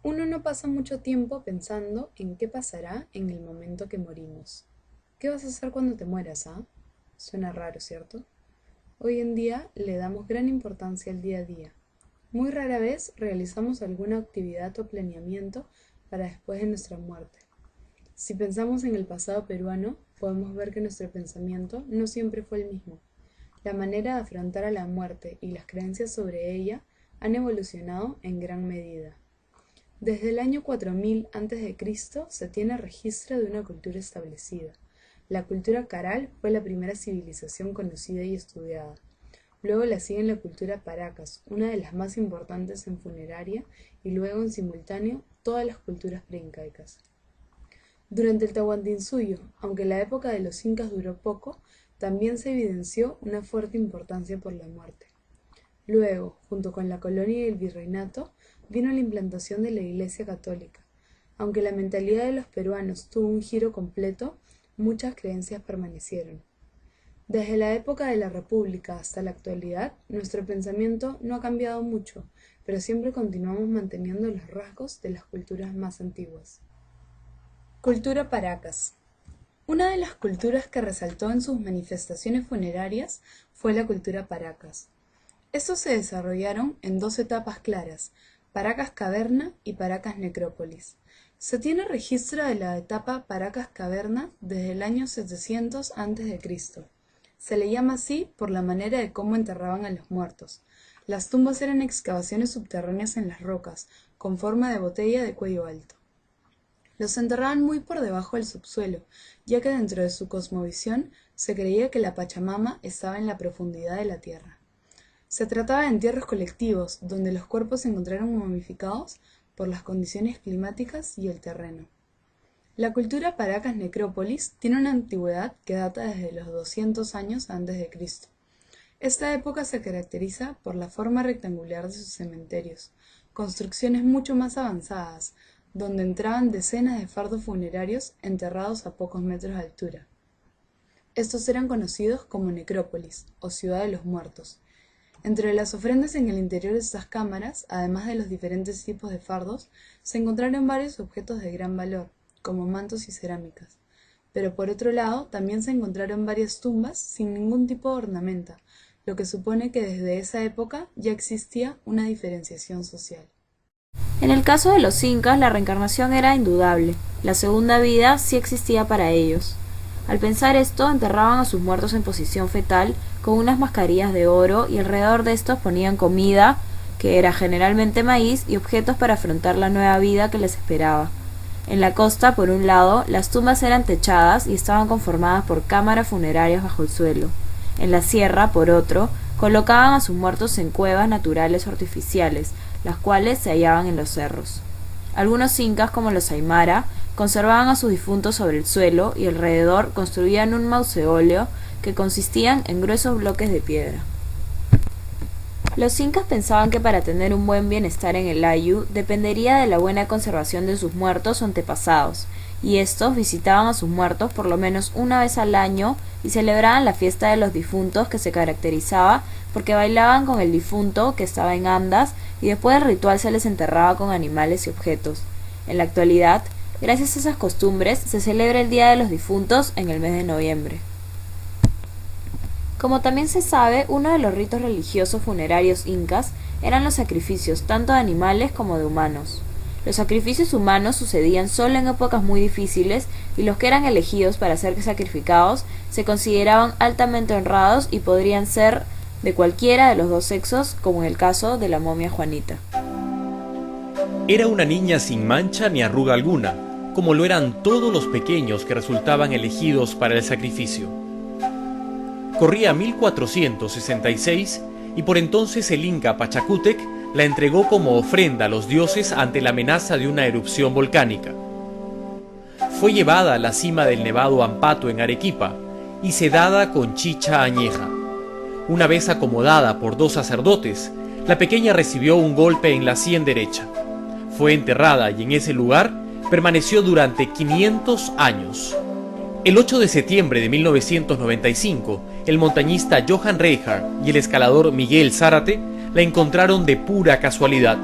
Uno no pasa mucho tiempo pensando en qué pasará en el momento que morimos. ¿Qué vas a hacer cuando te mueras, ah? Suena raro, ¿cierto? Hoy en día le damos gran importancia al día a día. Muy rara vez realizamos alguna actividad o planeamiento para después de nuestra muerte. Si pensamos en el pasado peruano, podemos ver que nuestro pensamiento no siempre fue el mismo. La manera de afrontar a la muerte y las creencias sobre ella han evolucionado en gran medida. Desde el año 4000 a.C. se tiene registro de una cultura establecida. La cultura Caral fue la primera civilización conocida y estudiada. Luego la sigue la cultura Paracas, una de las más importantes en funeraria, y luego en simultáneo todas las culturas preincaicas. Durante el Tahuantinsuyo, aunque la época de los incas duró poco, también se evidenció una fuerte importancia por la muerte. Luego, junto con la colonia y el virreinato, vino la implantación de la Iglesia Católica. Aunque la mentalidad de los peruanos tuvo un giro completo, muchas creencias permanecieron. Desde la época de la República hasta la actualidad, nuestro pensamiento no ha cambiado mucho, pero siempre continuamos manteniendo los rasgos de las culturas más antiguas. Cultura Paracas. Una de las culturas que resaltó en sus manifestaciones funerarias fue la cultura Paracas. Estos se desarrollaron en dos etapas claras: Paracas Caverna y Paracas Necrópolis. Se tiene registro de la etapa Paracas Caverna desde el año 700 a.C. Se le llama así por la manera de cómo enterraban a los muertos. Las tumbas eran excavaciones subterráneas en las rocas, con forma de botella de cuello alto. Los enterraban muy por debajo del subsuelo, ya que dentro de su cosmovisión se creía que la Pachamama estaba en la profundidad de la tierra. Se trataba de entierros colectivos, donde los cuerpos se encontraron momificados por las condiciones climáticas y el terreno. La cultura Paracas Necrópolis tiene una antigüedad que data desde los 200 años antes de Cristo. Esta época se caracteriza por la forma rectangular de sus cementerios, construcciones mucho más avanzadas, donde entraban decenas de fardos funerarios enterrados a pocos metros de altura. Estos eran conocidos como necrópolis, o ciudad de los muertos. Entre las ofrendas en el interior de estas cámaras, además de los diferentes tipos de fardos, se encontraron varios objetos de gran valor, como mantos y cerámicas. Pero por otro lado, también se encontraron varias tumbas sin ningún tipo de ornamenta, lo que supone que desde esa época ya existía una diferenciación social. En el caso de los incas, la reencarnación era indudable. La segunda vida sí existía para ellos. Al pensar esto, enterraban a sus muertos en posición fetal con unas mascarillas de oro y alrededor de estos ponían comida, que era generalmente maíz, y objetos para afrontar la nueva vida que les esperaba. En la costa, por un lado, las tumbas eran techadas y estaban conformadas por cámaras funerarias bajo el suelo. En la sierra, por otro, colocaban a sus muertos en cuevas naturales o artificiales, las cuales se hallaban en los cerros. Algunos incas, como los aymara, conservaban a sus difuntos sobre el suelo y alrededor construían un mausoleo que consistían en gruesos bloques de piedra. Los incas pensaban que para tener un buen bienestar en el Ayllu dependería de la buena conservación de sus muertos o antepasados, y estos visitaban a sus muertos por lo menos una vez al año y celebraban la fiesta de los difuntos, que se caracterizaba porque bailaban con el difunto que estaba en andas y después del ritual se les enterraba con animales y objetos. En la actualidad, gracias a esas costumbres, se celebra el Día de los Difuntos en el mes de noviembre. Como también se sabe, uno de los ritos religiosos funerarios incas eran los sacrificios tanto de animales como de humanos. Los sacrificios humanos sucedían solo en épocas muy difíciles y los que eran elegidos para ser sacrificados se consideraban altamente honrados y podrían ser de cualquiera de los dos sexos, como en el caso de la momia Juanita. Era una niña sin mancha ni arruga alguna, como lo eran todos los pequeños que resultaban elegidos para el sacrificio. Corría 1466 y por entonces el inca Pachacútec la entregó como ofrenda a los dioses ante la amenaza de una erupción volcánica. Fue llevada a la cima del nevado Ampato en Arequipa y sedada con chicha añeja. Una vez acomodada por dos sacerdotes, la pequeña recibió un golpe en la sien derecha. Fue enterrada y en ese lugar permaneció durante 500 años. El 8 de septiembre de 1995, el montañista Johan Reinhardt y el escalador Miguel Zárate la encontraron de pura casualidad.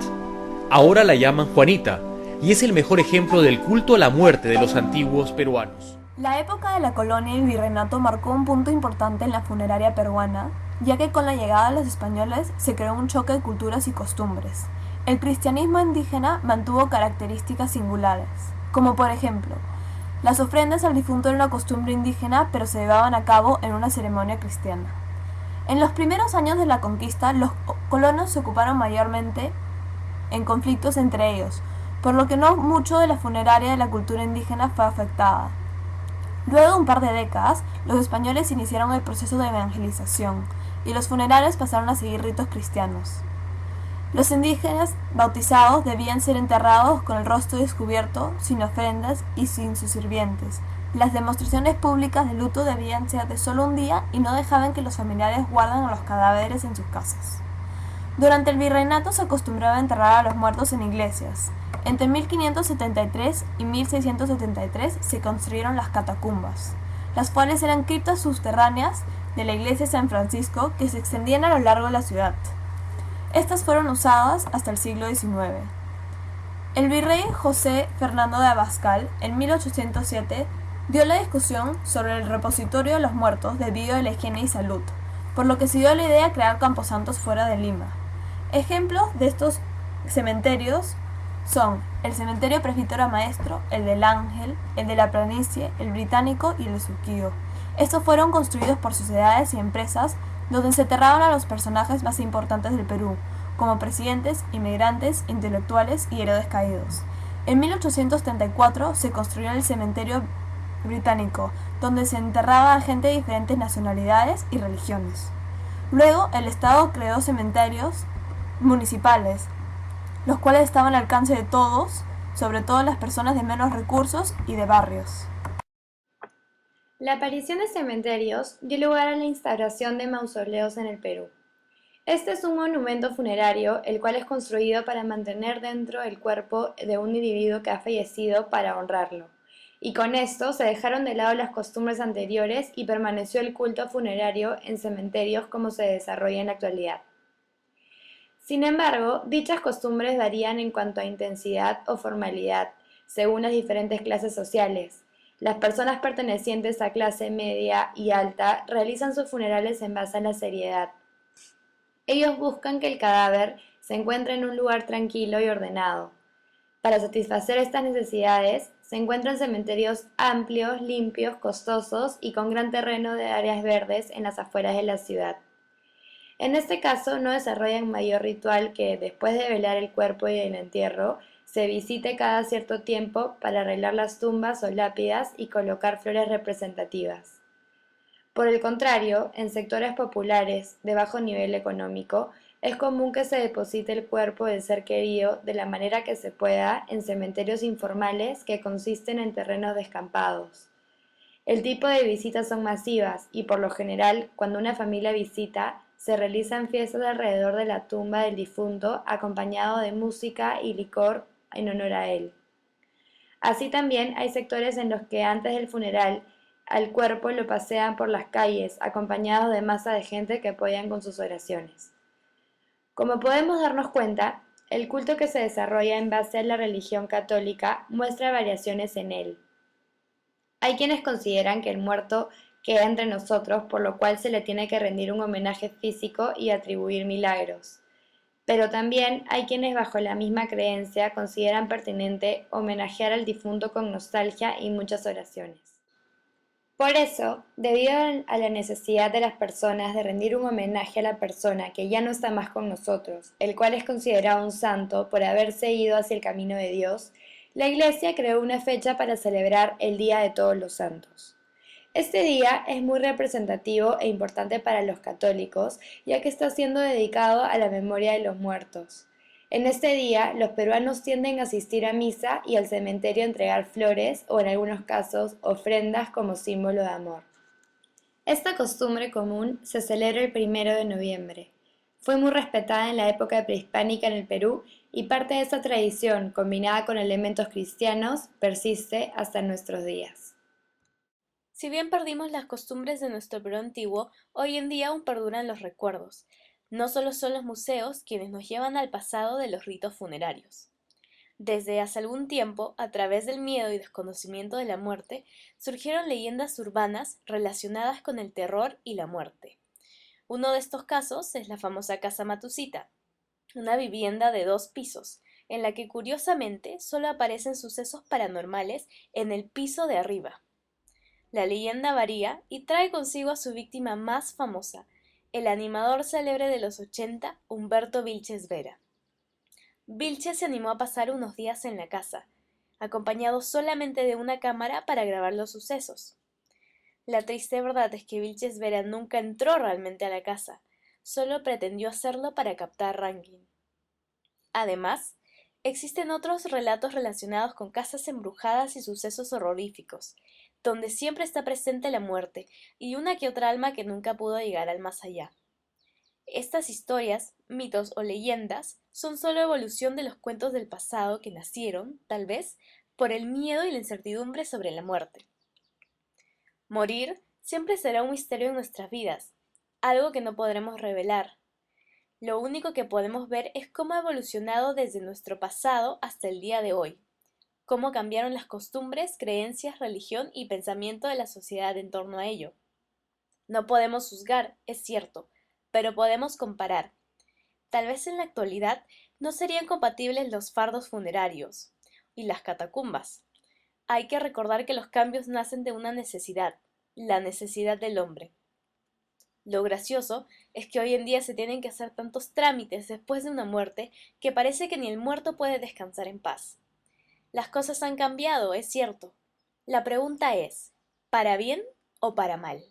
Ahora la llaman Juanita, y es el mejor ejemplo del culto a la muerte de los antiguos peruanos. La época de la colonia y el virreinato marcó un punto importante en la funeraria peruana, ya que con la llegada de los españoles se creó un choque de culturas y costumbres. El cristianismo indígena mantuvo características singulares, como por ejemplo, las ofrendas al difunto era una costumbre indígena, pero se llevaban a cabo en una ceremonia cristiana. En los primeros años de la conquista, los colonos se ocuparon mayormente en conflictos entre ellos, por lo que no mucho de la funeraria de la cultura indígena fue afectada. Luego de un par de décadas, los españoles iniciaron el proceso de evangelización y los funerarios pasaron a seguir ritos cristianos. Los indígenas bautizados debían ser enterrados con el rostro descubierto, sin ofrendas y sin sus sirvientes. Las demostraciones públicas de luto debían ser de solo un día y no dejaban que los familiares guarden a los cadáveres en sus casas. Durante el virreinato se acostumbraba a enterrar a los muertos en iglesias. Entre 1573 y 1673 se construyeron las catacumbas, las cuales eran criptas subterráneas de la iglesia de San Francisco que se extendían a lo largo de la ciudad. Estas fueron usadas hasta el siglo XIX. El virrey José Fernando de Abascal, en 1807, dio la discusión sobre el repositorio de los muertos debido a la higiene y salud, por lo que se dio la idea de crear camposantos fuera de Lima. Ejemplos de estos cementerios son el cementerio Presbítero Maestro, el del Ángel, el de la Planicie, el Británico y el de Surquillo. Estos fueron construidos por sociedades y empresas donde se enterraban a los personajes más importantes del Perú, como presidentes, inmigrantes, intelectuales y héroes caídos. En 1834 se construyó el cementerio Británico, donde se enterraba a gente de diferentes nacionalidades y religiones. Luego, el Estado creó cementerios municipales, los cuales estaban al alcance de todos, sobre todo las personas de menos recursos y de barrios. La aparición de cementerios dio lugar a la instauración de mausoleos en el Perú. Este es un monumento funerario, el cual es construido para mantener dentro el cuerpo de un individuo que ha fallecido para honrarlo. Y con esto se dejaron de lado las costumbres anteriores y permaneció el culto funerario en cementerios como se desarrolla en la actualidad. Sin embargo, dichas costumbres varían en cuanto a intensidad o formalidad, según las diferentes clases sociales. Las personas pertenecientes a clase media y alta realizan sus funerales en base a la seriedad. Ellos buscan que el cadáver se encuentre en un lugar tranquilo y ordenado. Para satisfacer estas necesidades, se encuentran cementerios amplios, limpios, costosos y con gran terreno de áreas verdes en las afueras de la ciudad. En este caso, no desarrollan mayor ritual que, después de velar el cuerpo y el entierro, se visite cada cierto tiempo para arreglar las tumbas o lápidas y colocar flores representativas. Por el contrario, en sectores populares de bajo nivel económico, es común que se deposite el cuerpo del ser querido de la manera que se pueda en cementerios informales que consisten en terrenos descampados. El tipo de visitas son masivas y por lo general, cuando una familia visita, se realizan fiestas alrededor de la tumba del difunto acompañado de música y licor en honor a él. Así también hay sectores en los que antes del funeral al cuerpo lo pasean por las calles acompañados de masa de gente que apoyan con sus oraciones. Como podemos darnos cuenta, el culto que se desarrolla en base a la religión católica muestra variaciones en él. Hay quienes consideran que el muerto queda entre nosotros, por lo cual se le tiene que rendir un homenaje físico y atribuir milagros. Pero también hay quienes bajo la misma creencia consideran pertinente homenajear al difunto con nostalgia y muchas oraciones. Por eso, debido a la necesidad de las personas de rendir un homenaje a la persona que ya no está más con nosotros, el cual es considerado un santo por haberse ido hacia el camino de Dios, la Iglesia creó una fecha para celebrar el Día de Todos los Santos. Este día es muy representativo e importante para los católicos, ya que está siendo dedicado a la memoria de los muertos. En este día, los peruanos tienden a asistir a misa y al cementerio a entregar flores o, en algunos casos, ofrendas como símbolo de amor. Esta costumbre común se celebra el 1 de noviembre. Fue muy respetada en la época prehispánica en el Perú y parte de esta tradición, combinada con elementos cristianos, persiste hasta nuestros días. Si bien perdimos las costumbres de nuestro Perú antiguo, hoy en día aún perduran los recuerdos. No solo son los museos quienes nos llevan al pasado de los ritos funerarios. Desde hace algún tiempo, a través del miedo y desconocimiento de la muerte, surgieron leyendas urbanas relacionadas con el terror y la muerte. Uno de estos casos es la famosa Casa Matusita, una vivienda de 2 pisos, en la que curiosamente solo aparecen sucesos paranormales en el piso de arriba. La leyenda varía y trae consigo a su víctima más famosa, el animador célebre de los 80, Humberto Vilches Vera. Vilches se animó a pasar unos días en la casa, acompañado solamente de una cámara para grabar los sucesos. La triste verdad es que Vilches Vera nunca entró realmente a la casa, solo pretendió hacerlo para captar ranking. Además, existen otros relatos relacionados con casas embrujadas y sucesos horroríficos, donde siempre está presente la muerte y una que otra alma que nunca pudo llegar al más allá. Estas historias, mitos o leyendas son solo evolución de los cuentos del pasado que nacieron, tal vez, por el miedo y la incertidumbre sobre la muerte. Morir siempre será un misterio en nuestras vidas, algo que no podremos revelar. Lo único que podemos ver es cómo ha evolucionado desde nuestro pasado hasta el día de hoy, cómo cambiaron las costumbres, creencias, religión y pensamiento de la sociedad en torno a ello. No podemos juzgar, es cierto, pero podemos comparar. Tal vez en la actualidad no serían compatibles los fardos funerarios y las catacumbas. Hay que recordar que los cambios nacen de una necesidad, la necesidad del hombre. Lo gracioso es que hoy en día se tienen que hacer tantos trámites después de una muerte que parece que ni el muerto puede descansar en paz. Las cosas han cambiado, es cierto. La pregunta es, ¿para bien o para mal?